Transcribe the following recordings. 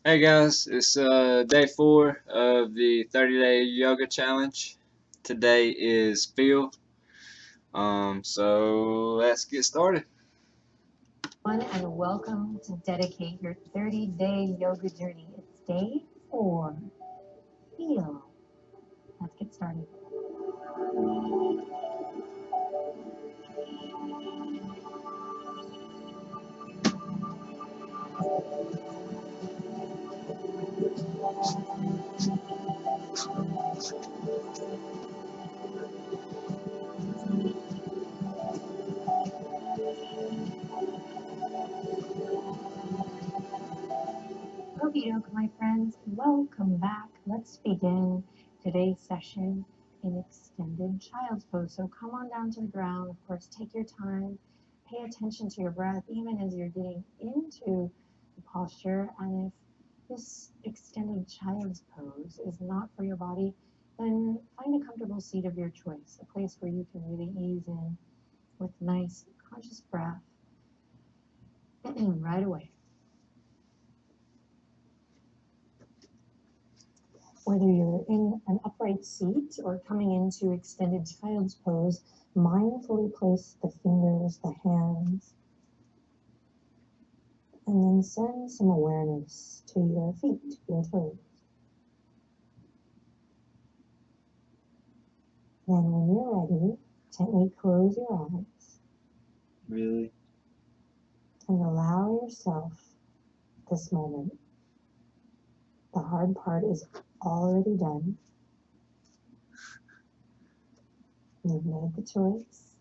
Hey guys, it's day 4 of the 30-day yoga challenge. Today is Phil. So let's get started. And welcome to Dedicate Your 30-Day Yoga Journey. It's day 4. Feel. Let's get started. Okie doke, my friends. Welcome back. Let's begin today's session in extended child's pose. So come on down to the ground. Of course, take your time. Pay attention to your breath even as you're getting into the posture. And if this extended child's pose is not for your body, then find a comfortable seat of your choice, a place where you can really ease in with nice conscious breath right away. Whether you're in an upright seat or coming into extended child's pose, mindfully place the fingers, the hands, and then send some awareness to your feet, your toes. Then when you're ready, gently close your eyes. Really? And allow yourself this moment. The hard part is already done. You've made the choice.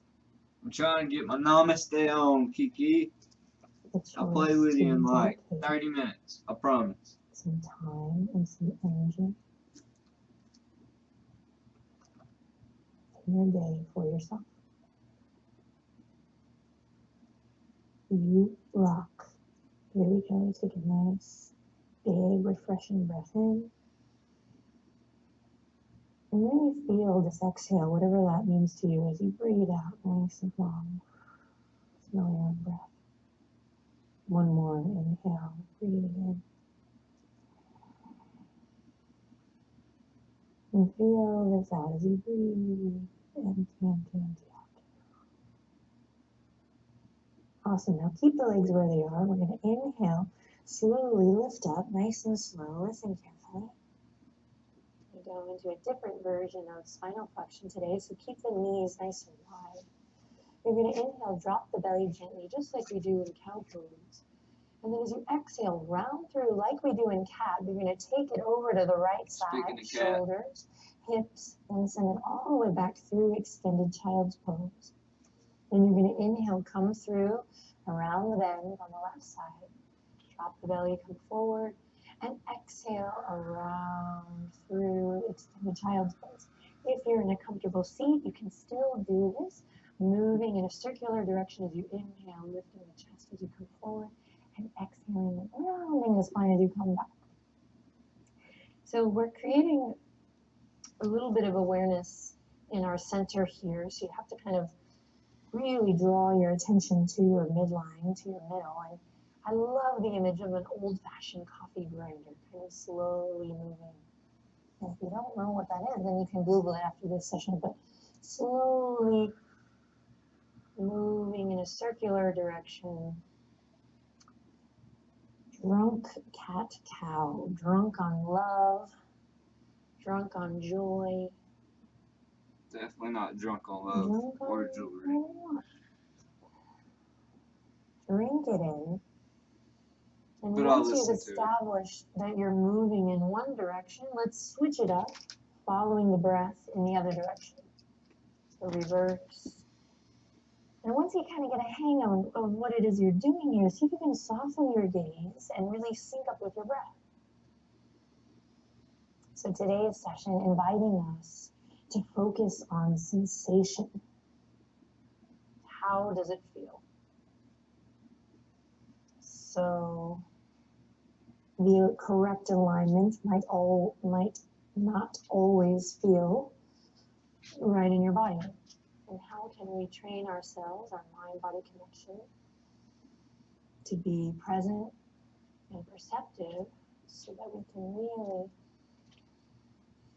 I'm trying to get my namaste on, Kiki. I'll play with you in like 30 minutes. I promise. Some time and some energy in your day for yourself. You rock. Here we go. Take a nice, big, refreshing breath in. And really feel this exhale, whatever that means to you, as you breathe out nice and long. Smell your own breath. One more inhale, breathing in. And feel this out as you breathe. Empty, empty, empty out. Awesome. Now keep the legs where they are. We're going to inhale, slowly lift up, nice and slow. Listen carefully. We go into a different version of spinal flexion today, so keep the knees nice and wide. You're going to inhale, drop the belly gently, just like we do in cow pose. And then as you exhale, round through like we do in cat, you're going to take it over to the right side, shoulders, hips, and send it all the way back through extended child's pose. Then you're going to inhale, come through around the bend on the left side. Drop the belly, come forward, and exhale around through extended child's pose. If you're in a comfortable seat, you can still do this, moving in a circular direction as you inhale, lifting the chest as you come forward, and exhaling, rounding the spine as you come back. So we're creating a little bit of awareness in our center here, so you have to kind of really draw your attention to your midline, to your middle. And I love the image of an old-fashioned coffee grinder, kind of slowly moving. And if you don't know what that is, then you can Google it after this session, but slowly moving in a circular direction. Drunk cat cow, drunk on love, drunk on joy. Definitely not drunk on love or jewelry. Drink it in. And once you've established that you're moving in one direction, let's switch it up, following the breath in the other direction. So reverse. And once you kind of get a hang of what it is you're doing here, see if you can soften your gaze and really sync up with your breath. So today's session inviting us to focus on sensation. How does it feel? So the correct alignment might not always feel right in your body. And how can we train ourselves, our mind-body connection, to be present and perceptive so that we can really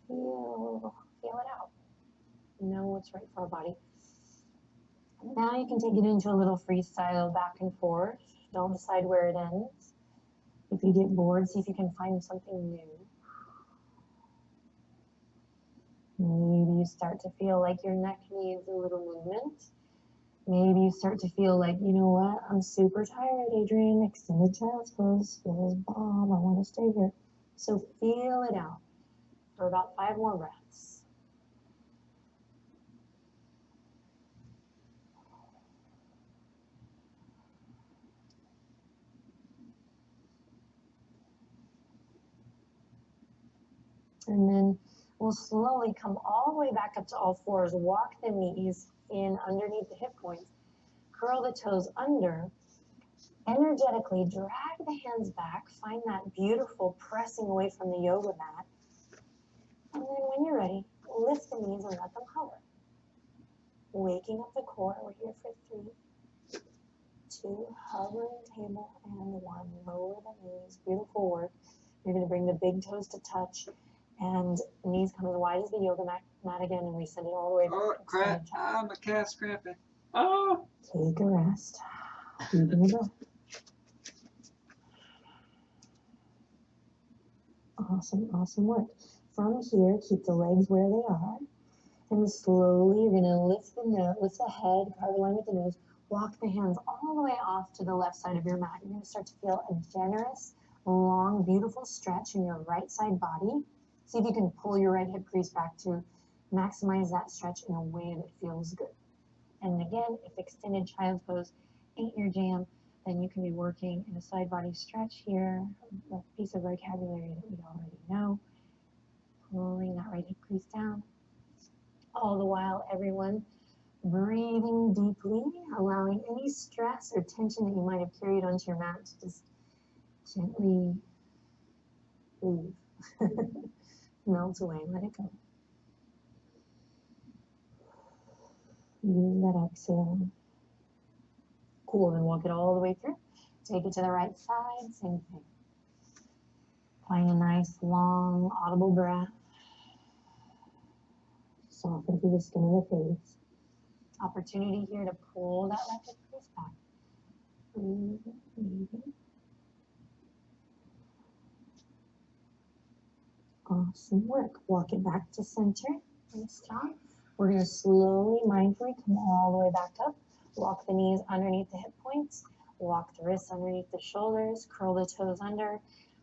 feel it out. Know what's right for our body. Now you can take it into a little freestyle back and forth. Don't decide where it ends. If you get bored, see if you can find something new. Maybe you start to feel like your neck needs a little movement. Maybe you start to feel like, you know what, I'm super tired, Adrienne. Extended child's pose feels bomb. I want to stay here. So feel it out for about 5 more breaths. And then we'll slowly come all the way back up to all fours. Walk the knees in underneath the hip points. Curl the toes under. Energetically drag the hands back. Find that beautiful pressing away from the yoga mat. And then when you're ready, lift the knees and let them hover. Waking up the core. We're here for 3, 2, hovering table, and 1. Lower the knees. Beautiful work. You're going to bring the big toes to touch. And knees come as wide as the yoga mat again, and we send it all the way back. Oh, crap. My calf's cramping. Oh! Take a rest. Deepen the breath. Awesome, awesome work. From here, keep the legs where they are. And slowly, you're going to lift the head, carve a line with the nose. Walk the hands all the way off to the left side of your mat. You're going to start to feel a generous, long, beautiful stretch in your right side body. See if you can pull your right hip crease back to maximize that stretch in a way that feels good. And again, if extended child's pose ain't your jam, then you can be working in a side body stretch here, a piece of vocabulary that we already know. Pulling that right hip crease down. All the while, everyone breathing deeply, allowing any stress or tension that you might have carried onto your mat to just gently leave. Melt away, let it go. Use that exhale. Cool, then walk it all the way through. Take it to the right side, same thing. Find a nice, long, audible breath. Soften through the skin of the face. Opportunity here to pull that left hip crease back. Breathe, breathing. Awesome work. Walk it back to center. Nice job. We're going to slowly, mindfully come all the way back up. Walk the knees underneath the hip points. Walk the wrists underneath the shoulders. Curl the toes under.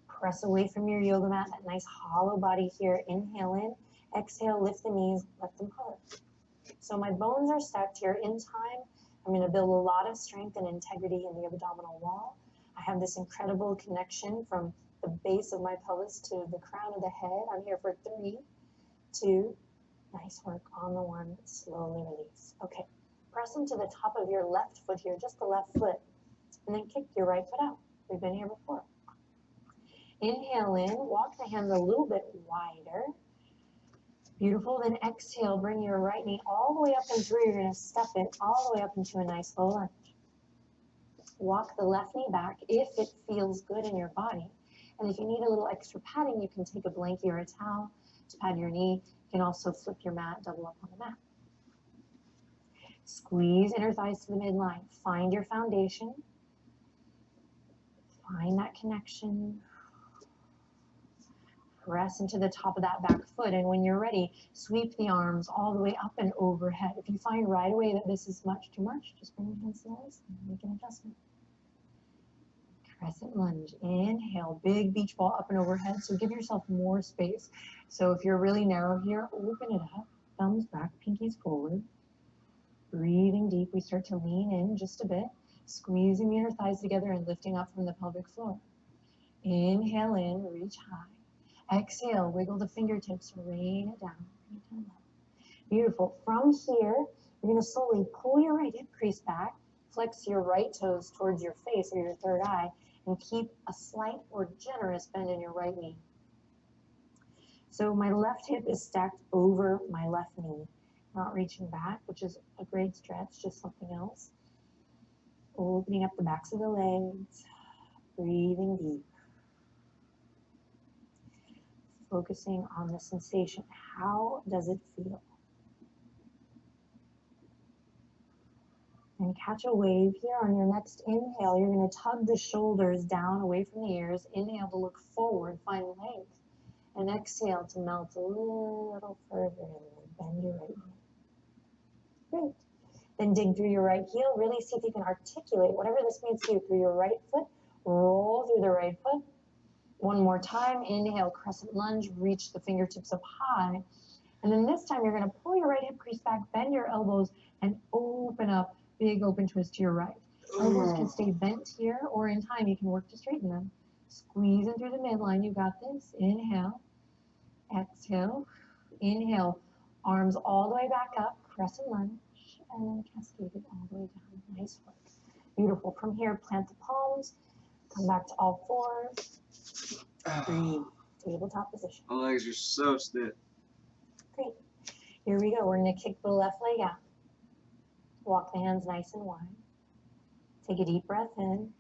Press away from your yoga mat. That nice hollow body here. Inhale in. Exhale, lift the knees. Let them hover. So my bones are stacked here. In time, I'm going to build a lot of strength and integrity in the abdominal wall. I have this incredible connection from the base of my pelvis to the crown of the head. I'm here for 3, 2, nice work on the 1, slowly release. Okay, press into the top of your left foot here, just the left foot, and then kick your right foot out. We've been here before. Inhale in, walk the hands a little bit wider. Beautiful, then exhale, bring your right knee all the way up and through. You're gonna step it all the way up into a nice low lunge. Walk the left knee back if it feels good in your body. And if you need a little extra padding, you can take a blankie or a towel to pad your knee. You can also flip your mat, double up on the mat. Squeeze inner thighs to the midline. Find your foundation. Find that connection. Press into the top of that back foot. And when you're ready, sweep the arms all the way up and overhead. If you find right away that this is too much, just bring your hands to the waist and make an adjustment. Crescent lunge. Inhale, big beach ball up and overhead. So give yourself more space. So if you're really narrow here, open it up. Thumbs back, pinkies forward. Breathing deep, we start to lean in just a bit. Squeezing the inner thighs together and lifting up from the pelvic floor. Inhale in, reach high. Exhale, wiggle the fingertips, rain it down. Beautiful. From here, you're going to slowly pull your right hip crease back. Flex your right toes towards your face or your third eye, and keep a slight or generous bend in your right knee. So my left hip is stacked over my left knee, not reaching back, which is a great stretch, just something else. Opening up the backs of the legs, breathing deep. focusing on the sensation. How does it feel? And catch a wave here. On your next inhale, you're going to tug the shoulders down away from the ears. Inhale to look forward, find length. And exhale to melt a little further and bend your right knee. Great. Then dig through your right heel. Really see if you can articulate whatever this means to you through your right foot. Roll through the right foot. One more time. Inhale, crescent lunge. Reach the fingertips up high. And then this time you're going to pull your right hip crease back, bend your elbows, and open up. Big open twist to your right. Elbows can stay bent here, or in time you can work to straighten them. Squeeze in through the midline. You got this. Inhale. Exhale. Inhale. Arms all the way back up. Crescent lunge. And then cascade it all the way down. Nice work. Beautiful. From here, plant the palms. Come back to all fours. Breathe. Tabletop position. My legs are so stiff. Great. Here we go. We're going to kick the left leg out. Walk the hands nice and wide. Take a deep breath in.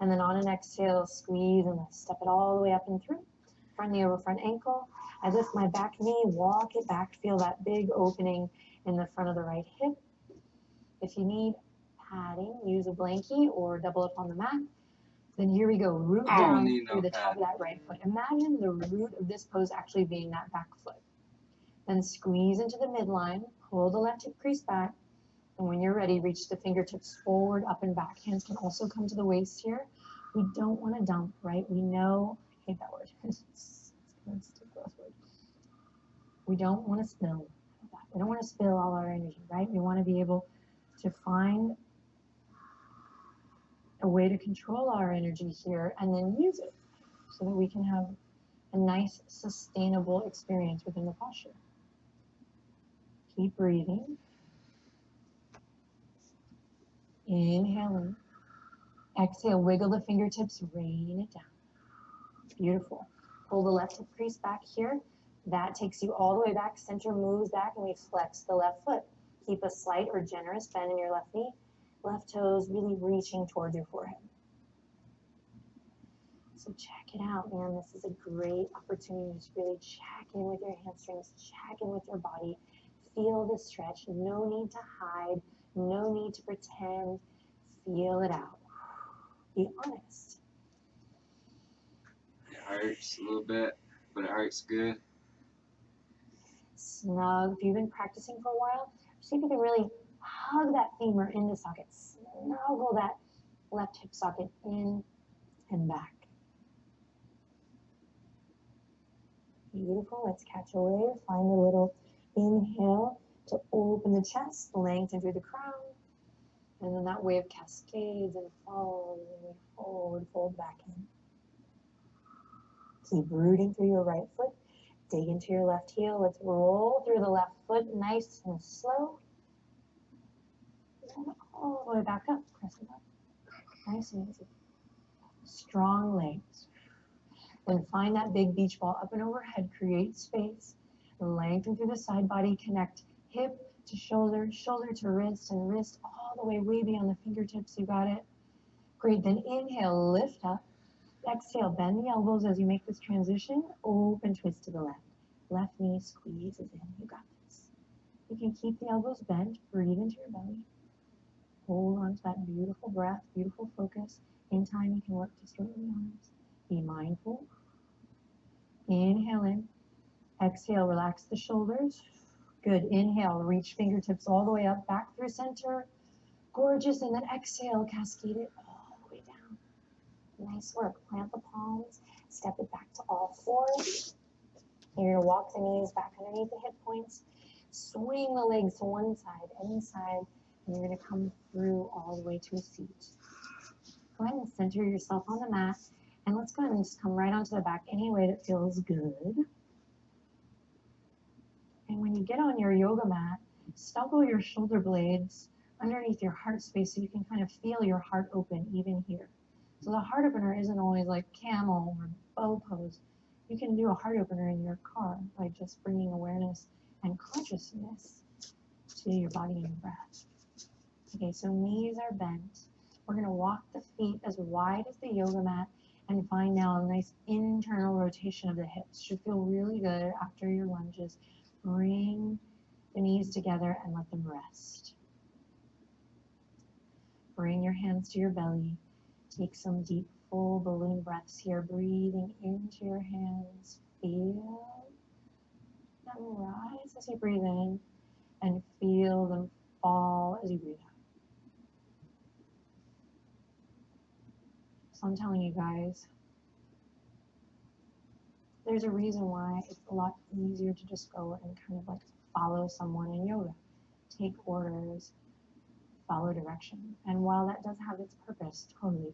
And then on an exhale, squeeze and lift. Step it all the way up and through. Front knee over front ankle. I lift my back knee, walk it back. Feel that big opening in the front of the right hip. If you need padding, use a blankie or double up on the mat. Then here we go. Root down through the top of that right foot. Imagine the root of this pose actually being that back foot. Then squeeze into the midline. Pull the left hip crease back. And when you're ready, reach the fingertips forward, up and back. Hands can also come to the waist here. We don't want to dump, right? We know, I hate that word. We don't want to spill. We don't want to spill all our energy, right? We want to be able to find a way to control our energy here and then use it so that we can have a nice, sustainable experience within the posture. Keep breathing. Inhale in. Exhale, wiggle the fingertips, rain it down. Beautiful. Pull the left hip crease back here. That takes you all the way back. Center moves back and we flex the left foot. Keep a slight or generous bend in your left knee. Left toes really reaching towards your forehead. So check it out, man. This is a great opportunity to really check in with your hamstrings, check in with your body. Feel the stretch. No need to hide. No need to pretend. Feel it out. Be honest. It hurts a little bit, but it hurts good. Snug. If you've been practicing for a while, see if you can really hug that femur into socket. Snuggle that left hip socket in and back. Beautiful. Let's catch a wave. Find a little inhale to open the chest, lengthen through the crown. And then that wave cascades and falls and we forward, fold back in. Keep rooting through your right foot. Dig into your left heel. Let's roll through the left foot nice and slow. And all the way back up. Press it up. Nice and easy. Strong legs. Then find that big beach ball up and overhead. Create space. Lengthen through the side body. Connect hip to shoulder, shoulder to wrist, and wrist all the way beyond the fingertips. You got it. Great. Then inhale, lift up. Exhale, bend the elbows as you make this transition. Open twist to the left. Left knee squeezes in. You got this. You can keep the elbows bent. Breathe into your belly. Hold on to that beautiful breath, beautiful focus. In time, you can work to straighten the arms. Be mindful. Inhale in. Exhale, relax the shoulders. Good. Inhale, reach fingertips all the way up, back through center. Gorgeous. And then exhale, cascade it all the way down. Nice work. Plant the palms. Step it back to all fours. You're going to walk the knees back underneath the hip points. Swing the legs to one side, inside. And you're going to come through all the way to a seat. Go ahead and center yourself on the mat. And let's go ahead and just come right onto the back any way that feels good. And when you get on your yoga mat, snuggle your shoulder blades underneath your heart space so you can kind of feel your heart open even here. So the heart opener isn't always like camel or bow pose. You can do a heart opener in your car by just bringing awareness and consciousness to your body and your breath. Okay, so knees are bent. We're going to walk the feet as wide as the yoga mat And find now a nice internal rotation of the hips. Should feel really good after your lunges. Bring the knees together and let them rest. Bring your hands to your belly. Take some deep, full balloon breaths here. Breathing into your hands. Feel them rise as you breathe in and feel them fall as you breathe out. So I'm telling you guys, there's a reason why it's a lot easier to just go and kind of like follow someone in yoga. Take orders, follow direction. And while that does have its purpose, totally,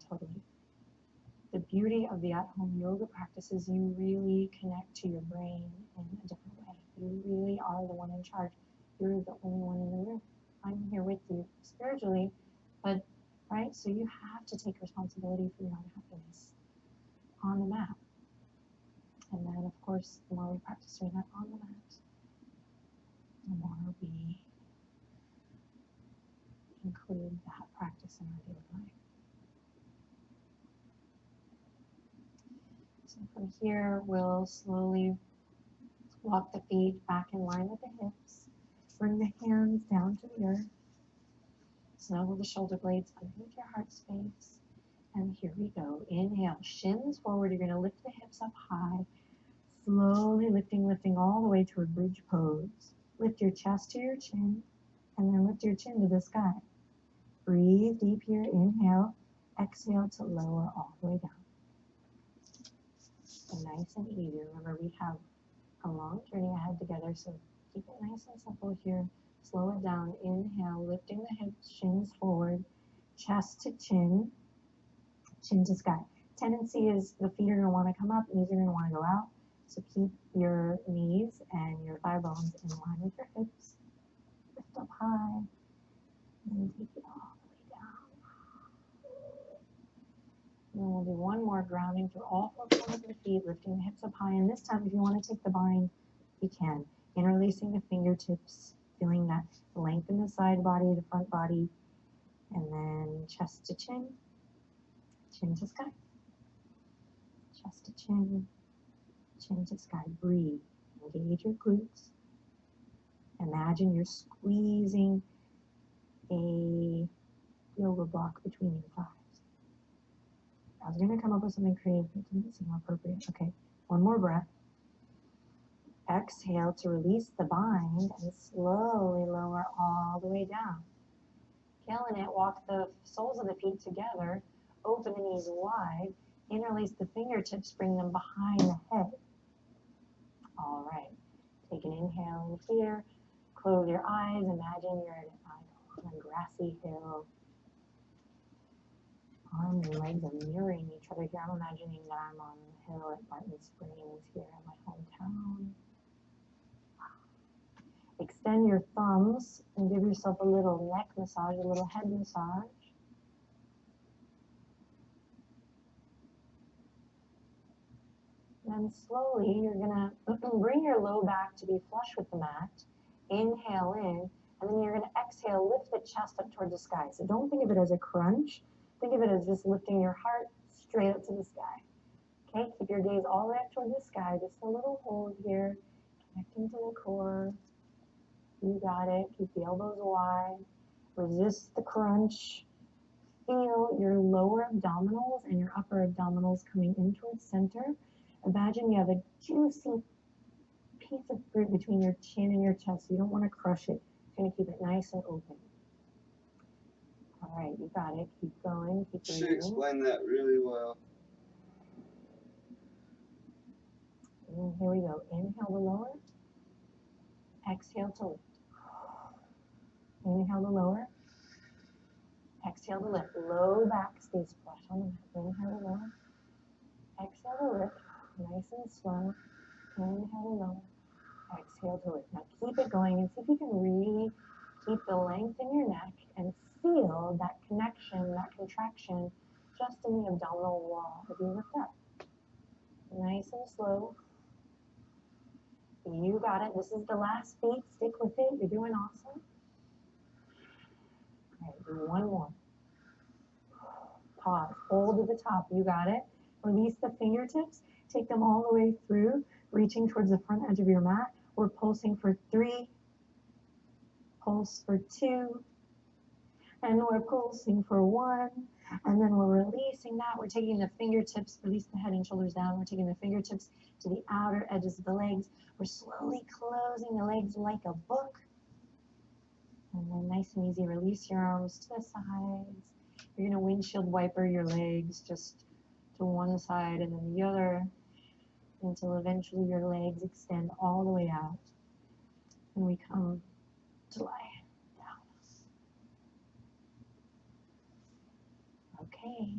the beauty of the at-home yoga practice is you really connect to your brain in a different way. You really are the one in charge. You're the only one in the room. I'm here with you spiritually, but, right? So you have to take responsibility for your own happiness on the mat. And then, of course, the more we practice doing that on the mat, the more we include that practice in our daily life. So from here, we'll slowly walk the feet back in line with the hips. Bring the hands down to the earth. Snuggle the shoulder blades underneath your heart space. And here we go. Inhale, shins forward. You're going to lift the hips up high. Slowly lifting all the way to a bridge pose. Lift your chest to your chin, and then lift your chin to the sky. Breathe deep here. Inhale. Exhale to lower all the way down. And nice and easy. Remember, we have a long journey ahead together, so keep it nice and simple here. Slow it down. Inhale, lifting the hips, shins forward, chest to chin to sky. Tendency is the feet are going to want to come up, knees are going to want to go out. So keep your knees and your thigh bones in line with your hips. Lift up high and take it all the way down. And then we'll do one more, grounding through all four corners of the feet, lifting the hips up high. And this time, if you want to take the bind, you can. Interlacing the fingertips, feeling that length in the side body, the front body, and then chest to chin to sky. Chest to chin to sky. Breathe. Engage your glutes. Imagine you're squeezing a yoga block between your thighs. I was going to come up with something creative, but it didn't seem appropriate. Okay, one more breath. Exhale to release the bind and slowly lower all the way down. Killing it. Walk the soles of the feet together. Open the knees wide. Interlace the fingertips. Bring them behind the head. All right. Take an inhale in here. Close your eyes. Imagine you're on a grassy hill. Arms and legs are mirroring each other here. I'm imagining that I'm on the hill at Barton Springs here in my hometown. Extend your thumbs and give yourself a little neck massage, a little head massage. Then slowly you're going to bring your low back to be flush with the mat. Inhale in, and then you're going to exhale, lift the chest up toward the sky. So don't think of it as a crunch. Think of it as just lifting your heart straight up to the sky. Okay, keep your gaze all the way up toward the sky. Just a little hold here, connecting to the core. You got it. Keep the elbows wide. Resist the crunch. Feel your lower abdominals and your upper abdominals coming in towards center. Imagine you have a juicy piece of fruit between your chin and your chest. You don't want to crush it. You're going to keep it nice and open. All right, you got it. Keep going. Keep breathing. She explained that really well. And here we go. Inhale to lower. Exhale to lift. Inhale to lower. Exhale to lift. Low back stays flush on the mat. Inhale to lower. Exhale to lift. Nice and slow. Inhale to lower. Exhale to lift. Now keep it going and see if you can really keep the length in your neck and feel that connection, that contraction just in the abdominal wall as you lift up. Nice and slow. You got it. This is the last beat. Stick with it. You're doing awesome. All right, do one more. Pause. Hold to the top. You got it. Release the fingertips, take them all the way through, reaching towards the front edge of your mat. We're pulsing for 3, pulse for 2, and we're pulsing for 1. And then we're releasing that. We're taking the fingertips, release the head and shoulders down. We're taking the fingertips to the outer edges of the legs. We're slowly closing the legs like a book. And then nice and easy, release your arms to the sides. You're going to windshield wiper your legs just to one side and then the other until eventually your legs extend all the way out. And we come to lie down. Okay.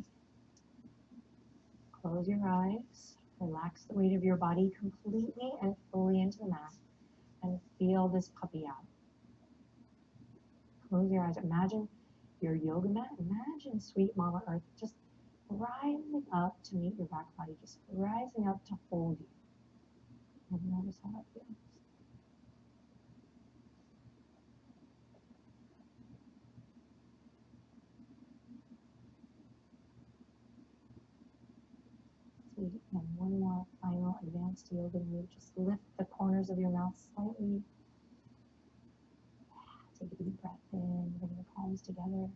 Close your eyes. Relax the weight of your body completely and fully into the mat. And feel this puppy out. Close your eyes. Imagine your yoga mat. Imagine sweet Mama Earth just rising up to meet your back body. Just rising up to hold you. And notice how that feels. Sweet. And one more final advanced yoga move. Just lift the corners of your mouth slightly. Take a deep breath in, bring your palms together.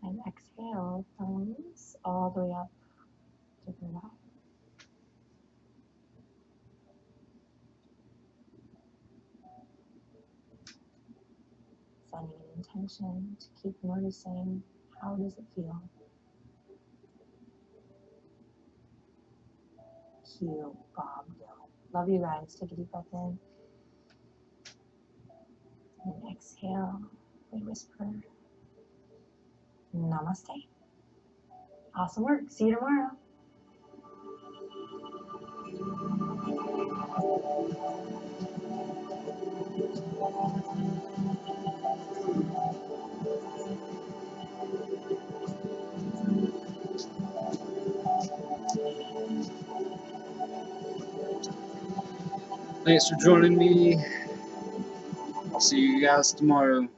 And exhale, thumbs all the way up to the eye. Setting an intention to keep noticing, how does it feel? Cue Bob Dylan. Love you guys. Take a deep breath in. And exhale, we whisper, Namaste. Awesome work. See you tomorrow. Thanks for joining me. I'll see you guys tomorrow.